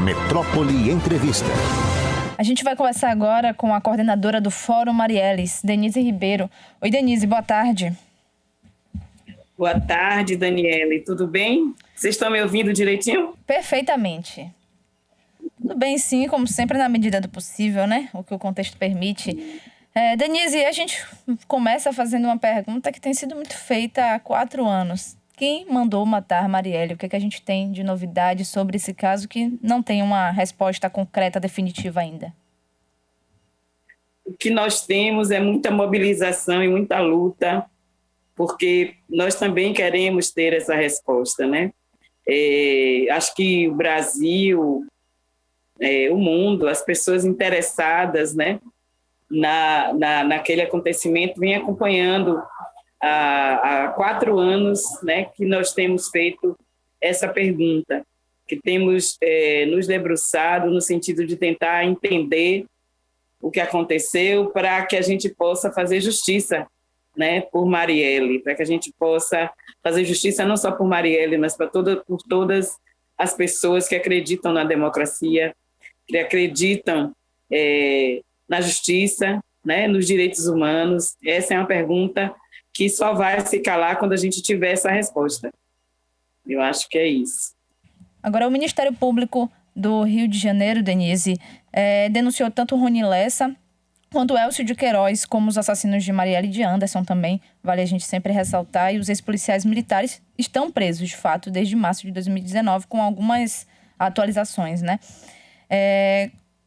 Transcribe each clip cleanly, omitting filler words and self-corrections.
Metrópole Entrevista. A gente vai conversar agora com a coordenadora do Fórum Marielles, Denise Ribeiro. Oi, Denise, boa tarde. Boa tarde, Daniele. Tudo bem? Vocês estão me ouvindo direitinho? Perfeitamente. Tudo bem, sim, como sempre, na medida do possível, né? O que o contexto permite. Denise, a gente começa fazendo uma pergunta que tem sido muito feita há 4 anos. Quem mandou matar Marielle? O que a gente tem de novidade sobre esse caso que não tem uma resposta concreta, definitiva ainda? O que nós temos é muita mobilização e muita luta, porque nós também queremos ter essa resposta, né? Acho que o Brasil, o mundo, as pessoas interessadas, né, naquele acontecimento, vêm acompanhando há 4 anos, né, que nós temos feito essa pergunta, que temos nos debruçado no sentido de tentar entender o que aconteceu para que a gente possa fazer justiça, né, por Marielle, para que a gente possa fazer justiça não só por Marielle, mas por todas as pessoas que acreditam na democracia, que acreditam na justiça, né, nos direitos humanos. Essa é uma pergunta que só vai se calar quando a gente tiver essa resposta. Eu acho que é isso. Agora, o Ministério Público do Rio de Janeiro, Denise, denunciou tanto Rony Lessa quanto Elcio de Queiroz como os assassinos de Marielle e de Anderson também, vale a gente sempre ressaltar, e os ex-policiais militares estão presos, de fato, desde março de 2019, com algumas atualizações, né?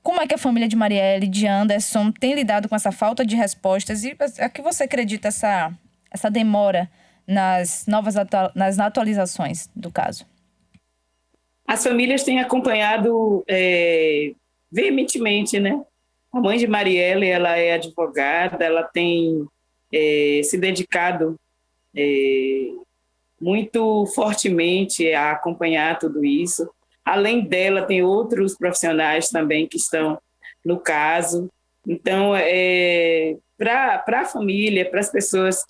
Como é que a família de Marielle e de Anderson tem lidado com essa falta de respostas e a que você acredita essa demora nas atualizações do caso? As famílias têm acompanhado veementemente, né? A mãe de Marielle, ela é advogada, ela tem se dedicado muito fortemente a acompanhar tudo isso. Além dela, tem outros profissionais também que estão no caso. Então, para a família, para as pessoas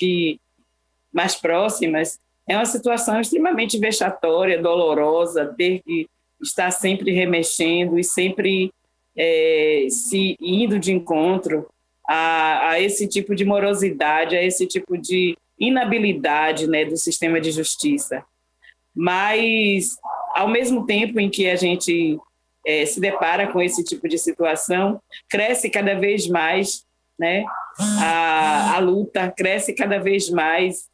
mais próximas, é uma situação extremamente vexatória, dolorosa, ter que estar sempre remexendo e sempre se indo de encontro a esse tipo de morosidade, a esse tipo de inabilidade, né, do sistema de justiça. Mas, ao mesmo tempo em que a gente se depara com esse tipo de situação, cresce cada vez mais, né, a luta, cresce cada vez mais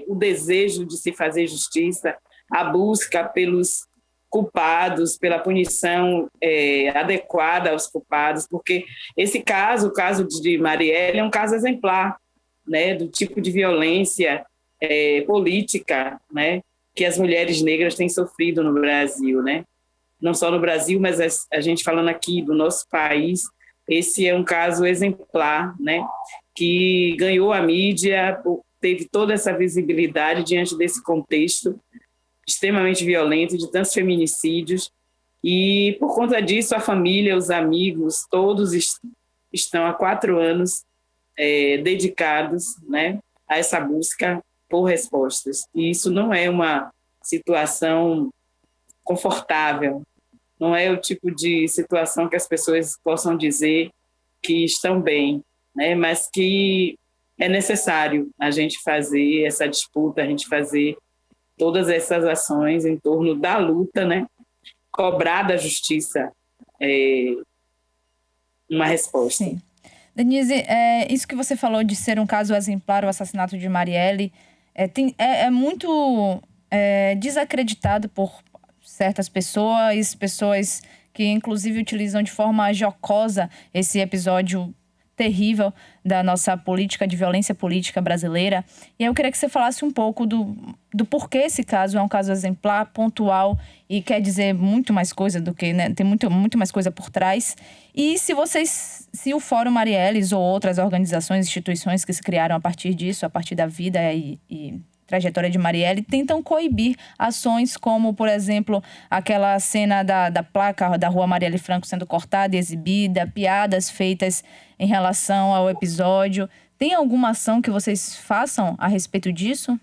o desejo de se fazer justiça, a busca pelos culpados, pela punição adequada aos culpados, porque esse caso, o caso de Marielle, é um caso exemplar, né, do tipo de violência política, né, que as mulheres negras têm sofrido no Brasil, né? Não só no Brasil, mas a gente falando aqui do nosso país, esse é um caso exemplar, né? Que ganhou a mídia, teve toda essa visibilidade diante desse contexto extremamente violento, de tantos feminicídios, e por conta disso a família, os amigos, todos estão há 4 anos dedicados, né, a essa busca por respostas. E isso não é uma situação confortável, não é o tipo de situação que as pessoas possam dizer que estão bem, né, mas que é necessário a gente fazer essa disputa, a gente fazer todas essas ações em torno da luta, né? Cobrar da justiça uma resposta. Sim. Denise, isso que você falou de ser um caso exemplar, o assassinato de Marielle, é muito desacreditado por certas pessoas que inclusive utilizam de forma jocosa esse episódio terrível da nossa política de violência política brasileira. E eu queria que você falasse um pouco do porquê esse caso é um caso exemplar, pontual e quer dizer muito mais coisa do que, né, tem muito mais coisa por trás. E se o Fórum Marielles ou outras organizações, instituições que se criaram a partir disso, a partir da vida e trajetória de Marielle, tentam coibir ações como, por exemplo, aquela cena da placa da Rua Marielle Franco sendo cortada e exibida, piadas feitas em relação ao episódio. Tem alguma ação que vocês façam a respeito disso?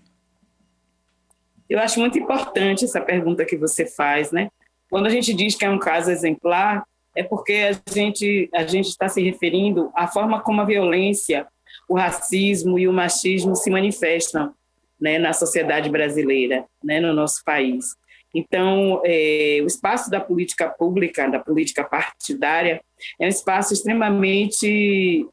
Eu acho muito importante essa pergunta que você faz, né? Quando a gente diz que é um caso exemplar, é porque a gente está se referindo à forma como a violência, o racismo e o machismo se manifestam, né, na sociedade brasileira, né, no nosso país. Então, o espaço da política pública, da política partidária, é um espaço extremamente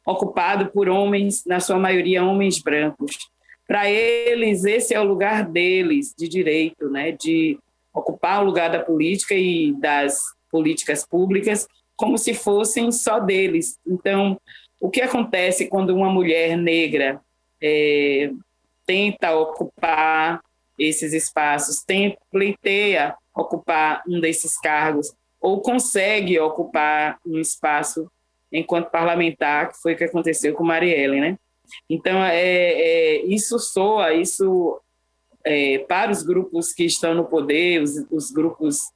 ocupado por homens, na sua maioria homens brancos. Para eles, esse é o lugar deles, de direito, né, de ocupar o lugar da política e das políticas públicas como se fossem só deles. Então, o que acontece quando uma mulher negra tenta ocupar esses espaços, pleiteia ocupar um desses cargos, ou consegue ocupar um espaço enquanto parlamentar, que foi o que aconteceu com Marielle, né? Então, isso soa, para os grupos que estão no poder, os grupos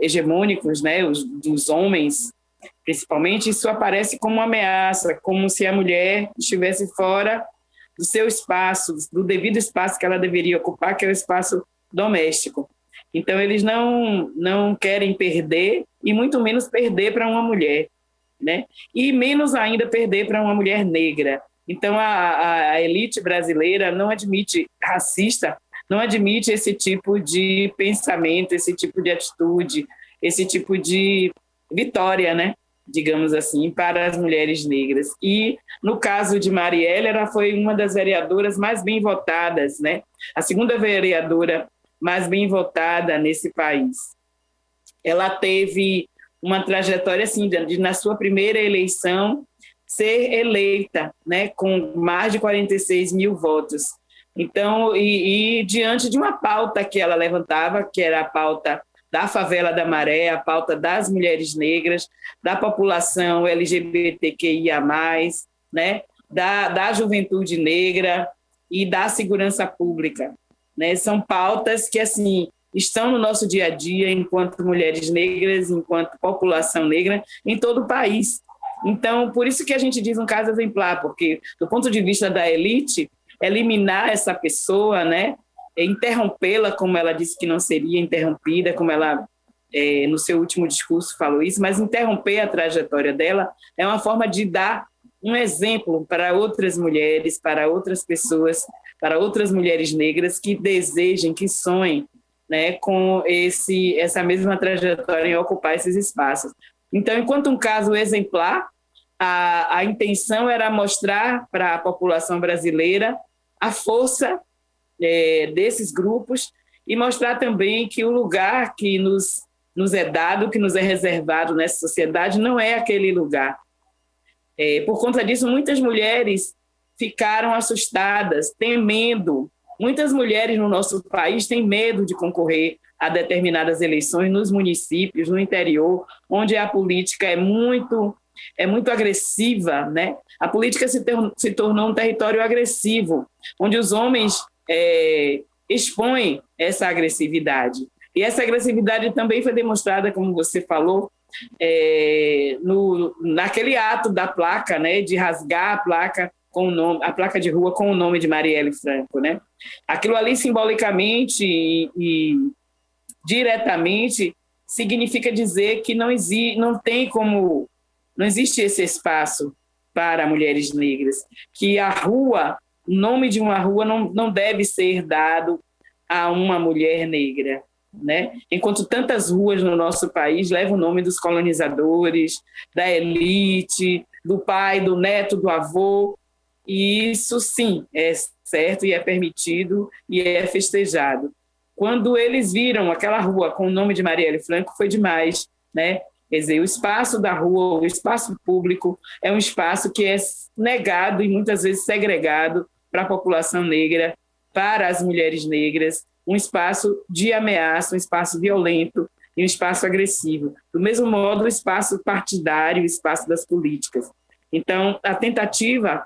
hegemônicos, né, dos homens, principalmente, isso aparece como uma ameaça, como se a mulher estivesse fora do seu espaço, do devido espaço que ela deveria ocupar, que é o espaço doméstico. Então, eles não querem perder, e muito menos perder para uma mulher, né? E menos ainda perder para uma mulher negra. Então, a elite brasileira não admite racista, não admite esse tipo de pensamento, esse tipo de atitude, esse tipo de vitória, né? Digamos assim, para as mulheres negras. E, no caso de Marielle, ela foi uma das vereadoras mais bem votadas, né? A segunda vereadora mais bem votada nesse país. Ela teve uma trajetória assim, na sua primeira eleição, ser eleita, né, com mais de 46 mil votos. Então, e diante de uma pauta que ela levantava, que era a pauta da favela da Maré, a pauta das mulheres negras, da população LGBTQIA+, né, da juventude negra e da segurança pública, né? São pautas que, assim, estão no nosso dia a dia enquanto mulheres negras, enquanto população negra, em todo o país. Então, por isso que a gente diz um caso exemplar, porque, do ponto de vista da elite, eliminar essa pessoa, né, interrompê-la, como ela disse que não seria interrompida, como ela, no seu último discurso, falou isso, mas interromper a trajetória dela é uma forma de dar um exemplo para outras mulheres, para outras pessoas, para outras mulheres negras que desejem, que sonhem, né, com essa mesma trajetória em ocupar esses espaços. Então, enquanto um caso exemplar, a intenção era mostrar para a população brasileira a força desses grupos e mostrar também que o lugar que nos é dado, que nos é reservado nessa sociedade, não é aquele lugar. Por conta disso, muitas mulheres ficaram assustadas, temendo. Muitas mulheres no nosso país têm medo de concorrer a determinadas eleições nos municípios, no interior, onde a política é muito agressiva, né? A política se tornou um território agressivo, onde os homens expõem essa agressividade. E essa agressividade também foi demonstrada, como você falou, naquele ato da placa, né, de rasgar a placa a placa de rua com o nome de Marielle Franco, né? Aquilo ali simbolicamente e diretamente significa dizer que não existe esse espaço para mulheres negras, que a rua, o nome de uma rua não deve ser dado a uma mulher negra, né? Enquanto tantas ruas no nosso país levam o nome dos colonizadores, da elite, do pai, do neto, do avô. E isso, sim, é certo e é permitido e é festejado. Quando eles viram aquela rua com o nome de Marielle Franco, foi demais, né? Quer dizer, o espaço da rua, o espaço público, é um espaço que é negado e muitas vezes segregado para a população negra, para as mulheres negras, um espaço de ameaça, um espaço violento e um espaço agressivo. Do mesmo modo, o espaço partidário, o espaço das políticas. Então, a tentativa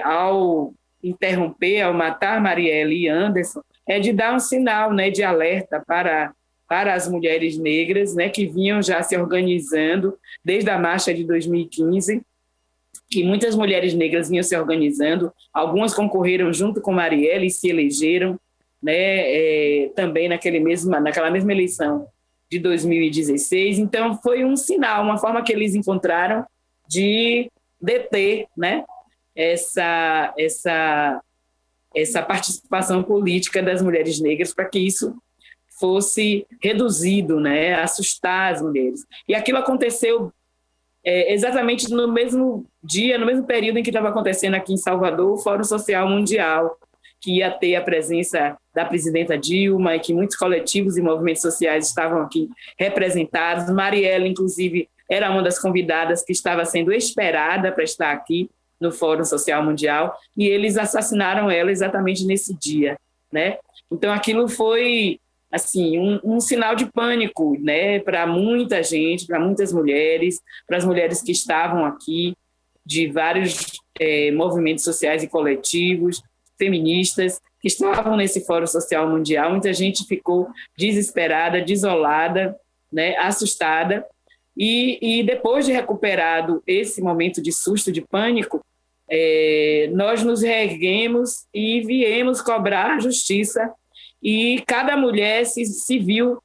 ao interromper, ao matar Marielle e Anderson, é de dar um sinal, né, de alerta para as mulheres negras, né, que vinham já se organizando desde a marcha de 2015, que muitas mulheres negras vinham se organizando, algumas concorreram junto com Marielle e se elegeram, né, também naquela mesma eleição de 2016. Então, foi um sinal, uma forma que eles encontraram de deter, né, essa participação política das mulheres negras, para que isso fosse reduzido, né, assustar as mulheres. E aquilo aconteceu exatamente no mesmo dia, no mesmo período em que estava acontecendo aqui em Salvador o Fórum Social Mundial, que ia ter a presença da presidenta Dilma e que muitos coletivos e movimentos sociais estavam aqui representados. Marielle, inclusive, era uma das convidadas que estava sendo esperada para estar aqui no Fórum Social Mundial, e eles assassinaram ela exatamente nesse dia, né? Então, aquilo foi assim, um sinal de pânico, né, para muita gente, para muitas mulheres, para as mulheres que estavam aqui, de vários movimentos sociais e coletivos, feministas, que estavam nesse Fórum Social Mundial. Muita gente ficou desesperada, desolada, né, assustada, e depois de recuperado esse momento de susto, de pânico, nós nos reerguemos e viemos cobrar justiça. E cada mulher se viu,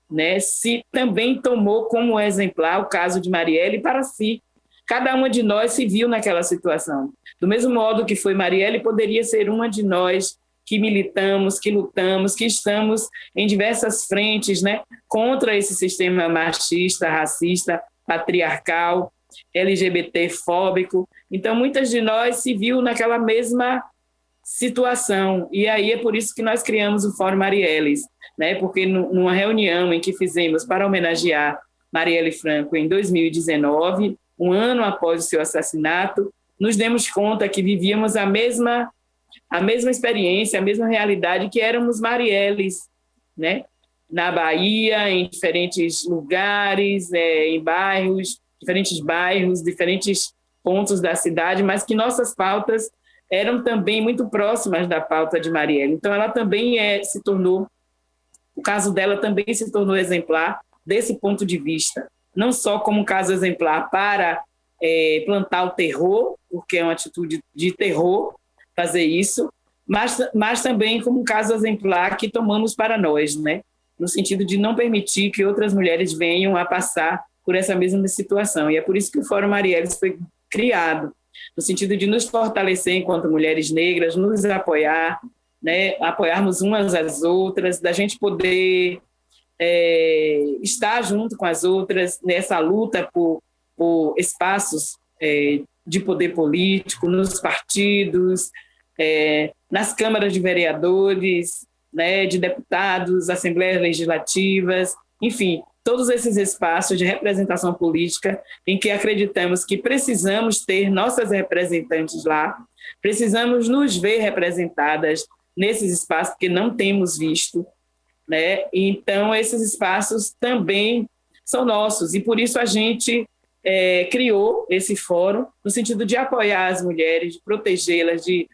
né, se também tomou como exemplar o caso de Marielle para si. Cada uma de nós se viu naquela situação. Do mesmo modo que foi Marielle, poderia ser uma de nós que militamos, que lutamos, que estamos em diversas frentes, né, contra esse sistema machista, racista, patriarcal, LGBT-fóbico. Então, muitas de nós se viu naquela mesma situação, e aí é por isso que nós criamos o Fórum Marielles, né? Porque numa reunião em que fizemos para homenagear Marielle Franco em 2019, um ano após o seu assassinato, nos demos conta que vivíamos a mesma experiência, a mesma realidade, que éramos Marielles, né? Na Bahia, em diferentes lugares, em diferentes bairros, diferentes pontos da cidade, mas que nossas pautas eram também muito próximas da pauta de Marielle. Então, ela também o caso dela também se tornou exemplar desse ponto de vista, não só como um caso exemplar para plantar o terror, porque é uma atitude de terror fazer isso, mas também como um caso exemplar que tomamos para nós, né? No sentido de não permitir que outras mulheres venham a passar por essa mesma situação. E é por isso que o Fórum Marielles foi criado, no sentido de nos fortalecer enquanto mulheres negras, nos apoiar, né, apoiarmos umas às outras, da gente poder estar junto com as outras nessa luta por espaços de poder político, nos partidos, nas câmaras de vereadores, né, de deputados, assembleias legislativas, enfim, todos esses espaços de representação política em que acreditamos que precisamos ter nossas representantes lá, precisamos nos ver representadas nesses espaços, porque não temos visto, né? Então, esses espaços também são nossos, e por isso a gente criou esse fórum no sentido de apoiar as mulheres, de protegê-las, de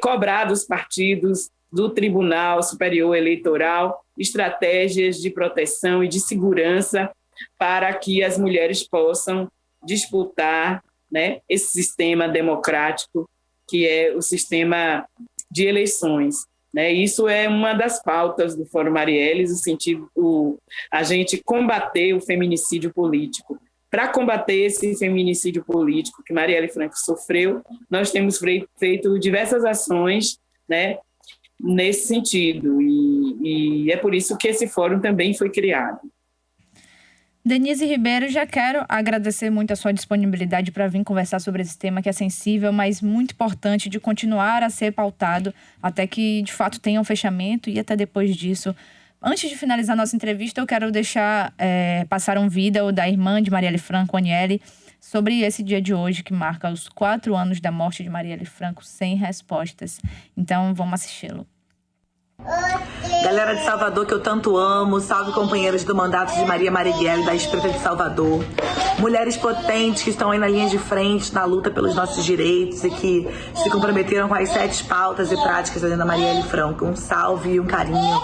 cobrar dos partidos, do Tribunal Superior Eleitoral, estratégias de proteção e de segurança para que as mulheres possam disputar, né, esse sistema democrático que é o sistema de eleições, né? Isso é uma das pautas do Fórum Marielles, o sentido a gente combater o feminicídio político. Para combater esse feminicídio político que Marielle Franco sofreu, nós temos feito diversas ações, né, nesse sentido, e é por isso que esse fórum também foi criado. Denise Ribeiro, já quero agradecer muito a sua disponibilidade para vir conversar sobre esse tema que é sensível, mas muito importante de continuar a ser pautado até que, de fato, tenha um fechamento e até depois disso. Antes de finalizar nossa entrevista, eu quero passar um vídeo da irmã de Marielle Franco, Aniele, sobre esse dia de hoje que marca os 4 anos da morte de Marielle Franco sem respostas. Então, vamos assisti-lo. Galera de Salvador que eu tanto amo, salve companheiros do mandato de Maria Marighella, da ex-prefeita de Salvador. Mulheres potentes que estão aí na linha de frente, na luta pelos nossos direitos e que se comprometeram com as 7 pautas e práticas da Marielle Franco. Um salve e um carinho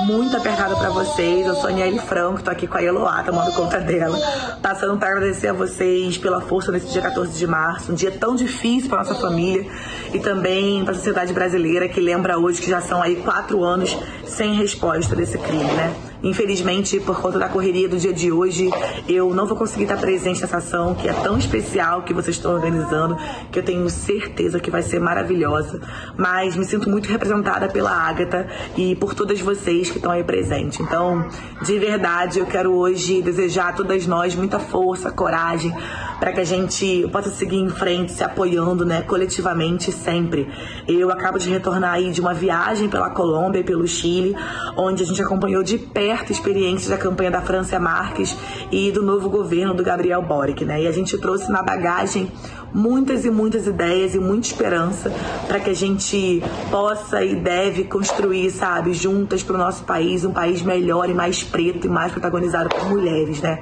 muito apertada para vocês. Eu sou a Aniele Franco, tô aqui com a Eloá, tomando conta dela. Passando para agradecer a vocês pela força nesse dia 14 de março, um dia tão difícil para nossa família e também para a sociedade brasileira, que lembra hoje que já são aí 4 anos sem resposta desse crime, né? Infelizmente, por conta da correria do dia de hoje, eu não vou conseguir estar presente nessa ação que é tão especial que vocês estão organizando, que eu tenho certeza que vai ser maravilhosa. Mas me sinto muito representada pela Ágata e por todas vocês que estão aí presentes. Então, de verdade, eu quero hoje desejar a todas nós muita força, coragem, para que a gente possa seguir em frente, se apoiando, né, coletivamente sempre. Eu acabo de retornar aí de uma viagem pela Colômbia e pelo Chile, onde a gente acompanhou de perto experiências da campanha da Francia Márquez e do novo governo do Gabriel Boric, né? E a gente trouxe na bagagem muitas e muitas ideias e muita esperança para que a gente possa e deve construir, sabe, juntas para o nosso país, um país melhor e mais preto e mais protagonizado por mulheres, né?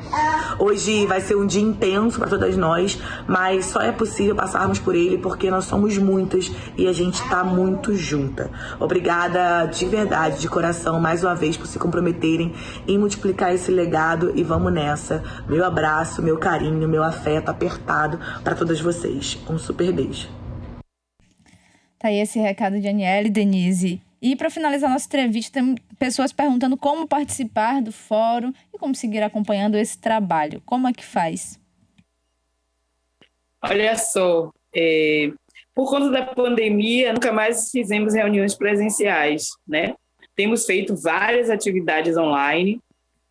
Hoje vai ser um dia intenso para todas nós, mas só é possível passarmos por ele porque nós somos muitas e a gente está muito junta. Obrigada de verdade, de coração, mais uma vez por se comprometerem em multiplicar esse legado e vamos nessa. Meu abraço, meu carinho, meu afeto apertado para todas vocês. Um super beijo. Tá aí esse recado de Aniele e Denise. E para finalizar nossa entrevista, tem pessoas perguntando como participar do fórum e como seguir acompanhando esse trabalho. Como é que faz? Olha só, por conta da pandemia, nunca mais fizemos reuniões presenciais, né? Temos feito várias atividades online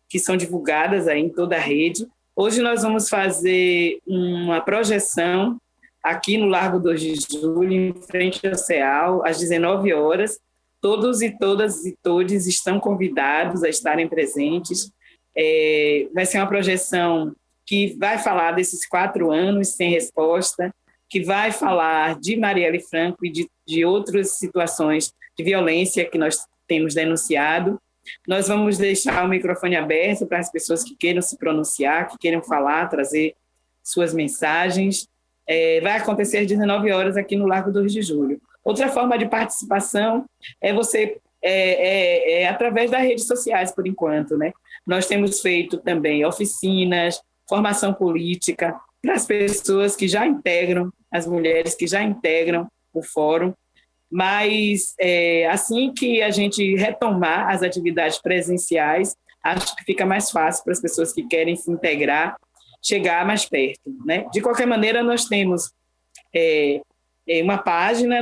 que são divulgadas aí em toda a rede. Hoje nós vamos fazer uma projeção aqui no Largo 2 de Julho, em frente ao CEAL, às 19 horas. Todos e todas e todes estão convidados a estarem presentes. Vai ser uma projeção que vai falar desses 4 anos sem resposta, que vai falar de Marielle Franco e de outras situações de violência que nós temos denunciado. Nós vamos deixar o microfone aberto para as pessoas que queiram se pronunciar, que queiram falar, trazer suas mensagens. Vai acontecer às 19 horas aqui no Largo 2 de Julho. Outra forma de participação é através das redes sociais, por enquanto, né? Nós temos feito também oficinas, formação política para as pessoas que já integram, as mulheres que já integram o fórum. Mas assim que a gente retomar as atividades presenciais, acho que fica mais fácil para as pessoas que querem se integrar chegar mais perto, né? De qualquer maneira, nós temos uma página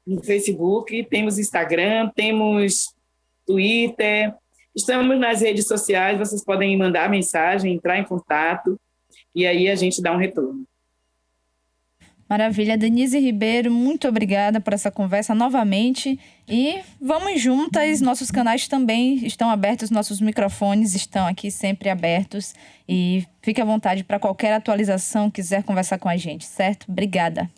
no Facebook, temos Instagram, temos Twitter, estamos nas redes sociais, vocês podem mandar mensagem, entrar em contato e aí a gente dá um retorno. Maravilha. Denise Ribeiro, muito obrigada por essa conversa novamente. E vamos juntas, nossos canais também estão abertos, nossos microfones estão aqui sempre abertos. E fique à vontade para qualquer atualização, quiser conversar com a gente, certo? Obrigada.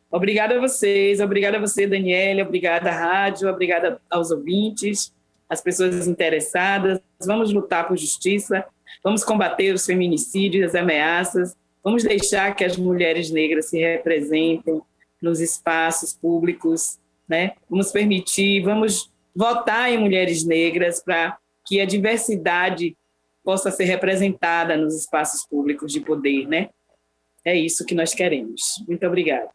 Obrigada a vocês, obrigada a você, Daniela, obrigada à rádio, obrigada aos ouvintes, às pessoas interessadas. Vamos lutar por justiça, vamos combater os feminicídios, as ameaças. Vamos deixar que as mulheres negras se representem nos espaços públicos, né? Vamos votar em mulheres negras para que a diversidade possa ser representada nos espaços públicos de poder, né? É isso que nós queremos. Muito obrigada.